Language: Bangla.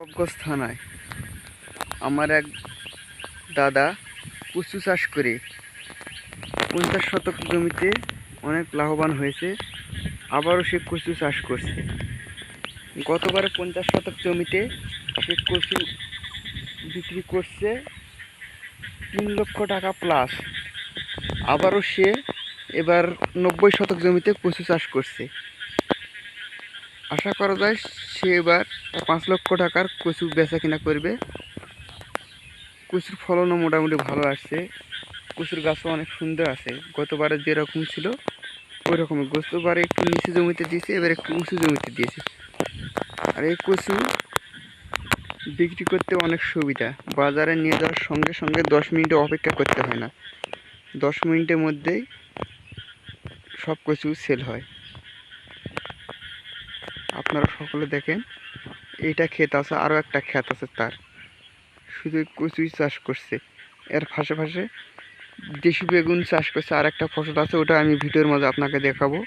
নবাবগঞ্জ থানায় আমার এক দাদা কচু চাষ করে 50 শতক জমিতে অনেক লাভবান হয়েছে। আবারও সে কচু চাষ করছে। গতবারে 50 শতক জমিতে সে কচু বিক্রি করছে 3 লক্ষ টাকা প্লাস। আবারও সে এবার 90 শতক জমিতে কচু চাষ করছে। আশা করা যায় সে এবার 5 লক্ষ টাকার কচু বেচা কিনা করবে। কচুর ফলনও মোটামুটি ভালো আসছে। কচুর গাছও অনেক সুন্দর আছে। গতবারে যেরকম ছিল ওই রকমই। গতবারে একটু নিচু জমিতে দিয়েছে, এবার একটু উঁচু জমিতে দিয়েছে। আর এই কচু বিক্রি করতে অনেক সুবিধা। বাজারে নিয়ে যাওয়ার সঙ্গে সঙ্গে 10 মিনিট অপেক্ষা করতে হয় না। 10 মিনিটের মধ্যেই সব কচু সেল হয়। আপনারা সকলে দেখেন, এইটা ক্ষেত আছে, আরও একটা ক্ষেত আছে তার, শুধু কচুই চাষ করছে। এর পাশে দেশি বেগুন চাষ করছে, আর একটা ফসল আছে, ওটা আমি ভিডিওর মাঝে আপনাকে দেখাবো।